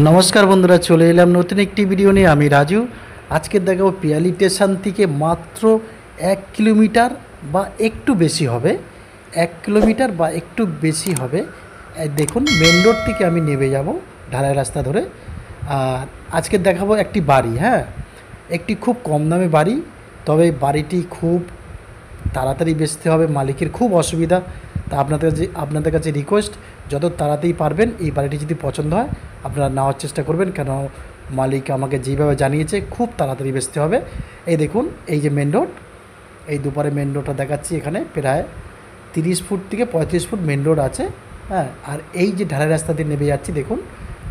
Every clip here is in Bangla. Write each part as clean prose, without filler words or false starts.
নমস্কার বন্ধুরা, চলে এলাম নতুন একটি ভিডিও নিয়ে। আমি রাজু। আজকে দেখাবো পিয়ালি স্টেশন থেকে মাত্র 1 কিলোমিটার বা একটু বেশি হবে, 1 কিলোমিটার বা একটু বেশি হবে। দেখুন, মেন রোড থেকে আমি নেমে যাব ঢালাই রাস্তা ধরে। আর আজকে দেখাবো একটি বাড়ি, হ্যাঁ, একটি খুব কম দামে বাড়ি। তবে বাড়িটি খুব তাড়াতাড়ি বেচতে হবে, মালিকের খুব অসুবিধা। তা আপনাদের কাছে রিকোয়েস্ট, যত তাড়াতাড়ি পারবেন এই বাড়িটি যদি পছন্দ হয় আপনারা নেওয়ার চেষ্টা করবেন, কেন মালিক আমাকে যেভাবে জানিয়েছে খুব তাড়াতাড়ি বেচতে হবে। এই দেখুন, এই যে মেন রোড, এই দুপারে মেন রোডটা দেখাচ্ছি। এখানে প্রায় 30 ফুট থেকে 35 ফুট মেন রোড আছে, হ্যাঁ। আর এই যে ঢালাই রাস্তা দিয়ে নেমে যাচ্ছি, দেখুন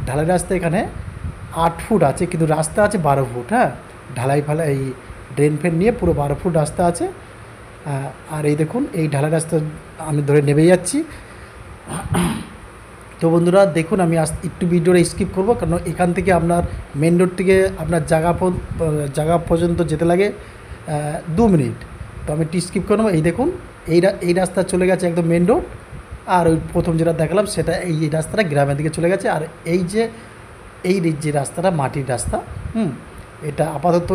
ঢালাই রাস্তা এখানে 8 ফুট আছে, কিন্তু রাস্তা আছে 12 ফুট, হ্যাঁ। ঢালাই এই ড্রেন ফেন নিয়ে পুরো 12 ফুট রাস্তা আছে। আর এই দেখুন, এই ঢালাই রাস্তা আমি ধরে নেমে যাচ্ছি। তো বন্ধুরা দেখুন, আমি একটু ভিডিওটা স্কিপ করব, কারণ এখান থেকে আপনার মেন রোড থেকে আপনার জায়গা পর্যন্ত যেতে লাগে 2 মিনিট। তো আমি একটু স্কিপ করবো। এই দেখুন, এই রাস্তা চলে গেছে একদম মেন রোড। আর ওই প্রথম যেটা দেখালাম সেটা এই রাস্তাটা গ্রামের দিকে চলে গেছে। আর এই যে রাস্তাটা মাটির রাস্তা, এটা আপাতত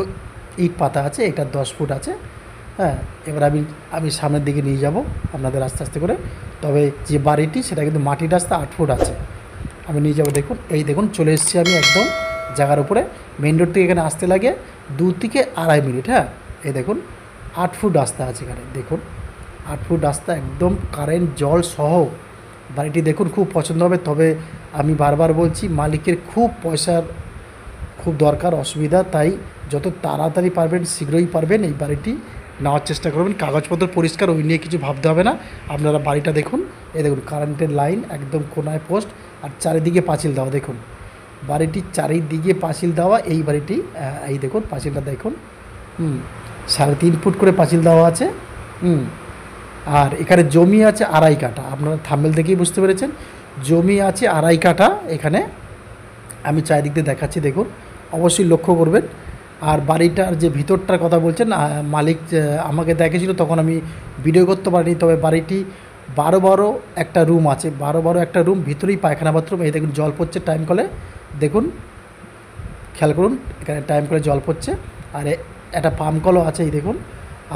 ইট পাতা আছে, এটা 10 ফুট আছে, হ্যাঁ। এবার আমি সামনের দিকে নিয়ে যাব আপনাদের আস্তে আস্তে করে। তবে যে বাড়িটি সেটা কিন্তু মাটির রাস্তা 8 ফুট আছে, আমি নিয়ে যাব। দেখুন, এই দেখুন চলে এসেছি আমি একদম জায়গার উপরে। মেন রোড থেকে এখানে আসতে লাগে 2 থেকে 2.5 মিনিট, হ্যাঁ। এই দেখুন 8 ফুট রাস্তা আছে এখানে, দেখুন 8 ফুট রাস্তা, একদম কারেন্ট জল সহ বাড়িটি দেখুন, খুব পছন্দ হবে। তবে আমি বারবার বলছি, মালিকের খুব পয়সার খুব দরকার, অসুবিধা, তাই যত তাড়াতাড়ি পারবেন শীঘ্রই পারবেন এই বাড়িটি নেওয়ার চেষ্টা করবেন। কাগজপত্র পরিষ্কার, ওই নিয়ে কিছু ভাবতে হবে না। আপনারা বাড়িটা দেখুন, এই দেখুন কারেন্টের লাইন একদম কোনায় পোস্ট, আর চারিদিকে পাঁচিল দেওয়া। দেখুন বাড়িটির চারিদিকে পাঁচিল দেওয়া এই বাড়িটি। এই দেখুন পাঁচিলটা দেখুন, 3.5 ফুট করে পাঁচিল দেওয়া আছে। আর এখানে জমি আছে 2.5 কাঠা, আপনারা থাম্বনেল দেখেই বুঝতে পেরেছেন। জমি আছে 2.5 কাঠা এখানে। আমি চারিদিক দিয়ে দেখাচ্ছি, দেখুন অবশ্যই লক্ষ্য করবেন। আর বাড়িটার যে ভিতরটার কথা বলছেন, মালিক আমাকে দেখেছিল, তখন আমি ভিডিও করতে পারিনি। তবে বাড়িটি 12 একটা রুম আছে, 12 একটা রুম, ভিতরেই পায়খানা বাথরুম। এই দেখুন জল পড়ছে টাইম কলে, দেখুন খেয়াল করুন, এখানে টাইম কলে জল পড়ছে। আর একটা পাম্প কলও আছে, এই দেখুন।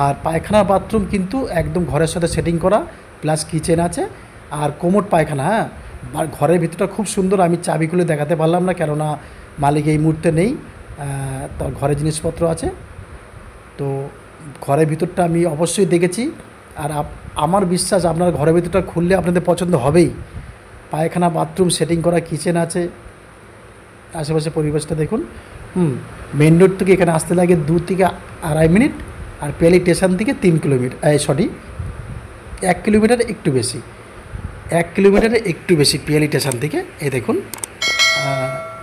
আর পায়খানা বাথরুম কিন্তু একদম ঘরের সাথে সেটিং করা, প্লাস কিচেন আছে আর কোমোড পায়খানা, হ্যাঁ। ঘরের ভিতরটা খুব সুন্দর। আমি চাবি খুলে দেখাতে পারলাম না, কেননা মালিক এই মুহূর্তে নেই, তার ঘরে জিনিসপত্র আছে। তো ঘরের ভিতরটা আমি অবশ্যই দেখেছি। আর আমার বিশ্বাস, আপনার ঘরের ভিতরটা খুললে আপনাদের পছন্দ হবেই। পায়খানা বাথরুম সেটিং করা, কিচেন আছে, আশেপাশে পরিবেশটা দেখুন। মেন রোড থেকে এখানে আসতে লাগে 2 থেকে 2.5 মিনিট। আর পিয়ালি স্টেশন থেকে 3 কিলোমিটার, 1 কিলোমিটার একটু বেশি, 1 কিলোমিটারে একটু বেশি পিয়ালি স্টেশন থেকে। এই দেখুন,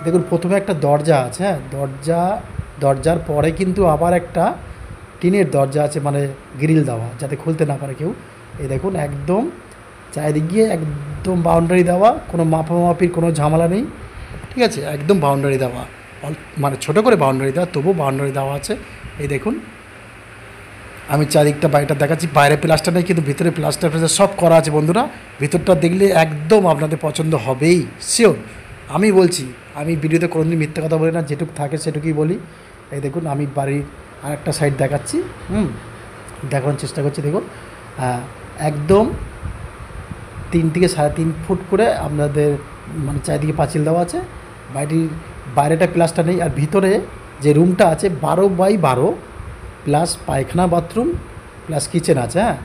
দেখুন প্রথমে একটা দরজা আছে, হ্যাঁ। দরজার পরে কিন্তু আবার একটা টিনের দরজা আছে, মানে গ্রিল দেওয়া, যাতে খুলতে না পারে কেউ। এই দেখুন একদম চারিদিক গিয়ে একদম বাউন্ডারি দেওয়া, কোনো মাপামাপির কোনো ঝামেলা নেই, ঠিক আছে। একদম বাউন্ডারি দেওয়া, মানে ছোটো করে বাউন্ডারি দেওয়া, তবু বাউন্ডারি দেওয়া আছে। এই দেখুন, আমি চারিদিকটা বাড়িটা দেখাচ্ছি। বাইরে প্লাস্টার নেই, কিন্তু ভিতরে প্লাস্টার সব করা আছে বন্ধুরা। ভিতরটা দেখলে একদম আপনাদের পছন্দ হবেই, শিওর। আমি বলছি, আমি ভিডিওতে কোনোদিন মিথ্যা কথা বলি না, যেটুকু থাকে সেটুকুই বলি। এই দেখুন, আমি বাড়ির আর একটা সাইড দেখাচ্ছি, দেখানোর চেষ্টা করছি। দেখুন একদম 3 থেকে 3.5 ফুট করে আপনাদের মানে চারিদিকে পাঁচিল দেওয়া আছে। বাড়িটির বাইরেটা প্লাস্টার নেই। আর ভিতরে যে রুমটা আছে 12x12, প্লাস পায়খানা বাথরুম, প্লাস কিচেন আছে, হ্যাঁ।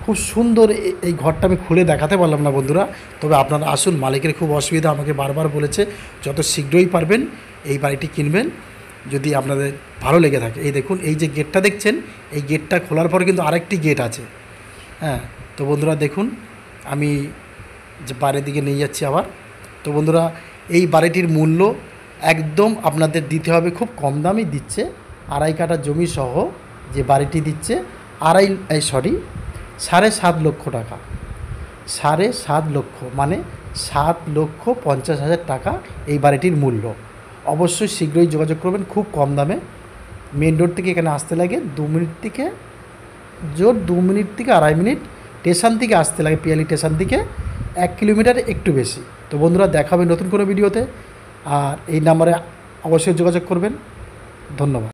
খুব সুন্দর। এই ঘরটা আমি খুলে দেখাতে পারলাম না বন্ধুরা, তবে আপনারা আসুন। মালিকের খুব অসুবিধা, আমাকে বারবার বলেছে যত শীঘ্রই পারবেন এই বাড়িটি কিনবেন, যদি আপনাদের ভালো লেগে থাকে। এই দেখুন, এই যে গেটটা দেখছেন, এই গেটটা খোলার পরে কিন্তু আরেকটি গেট আছে, হ্যাঁ। তো বন্ধুরা দেখুন, আমি যে বাইরের দিকে নিয়ে যাচ্ছি আবার। তো বন্ধুরা, এই বাড়িটির মূল্য একদম আপনাদের দিতে হবে, খুব কম দামই দিচ্ছে। 2.5 কাঠা জমি সহ যে বাড়িটি দিচ্ছে 7.5 লক্ষ টাকা, 7.5 লক্ষ, মানে 7,50,000 টাকা এই বাড়িটির মূল্য। অবশ্যই শীঘ্রই যোগাযোগ করবেন, খুব কম দামে। মেন রোড থেকে এখানে আসতে লাগে 2 মিনিট থেকে 2.5 মিনিট। স্টেশন থেকে আসতে লাগে, পিয়ালি স্টেশন থেকে 1 কিলোমিটার একটু বেশি। তো বন্ধুরা, দেখা হবে নতুন কোনো ভিডিওতে। আর এই নাম্বারে অবশ্যই যোগাযোগ করবেন। ধন্যবাদ।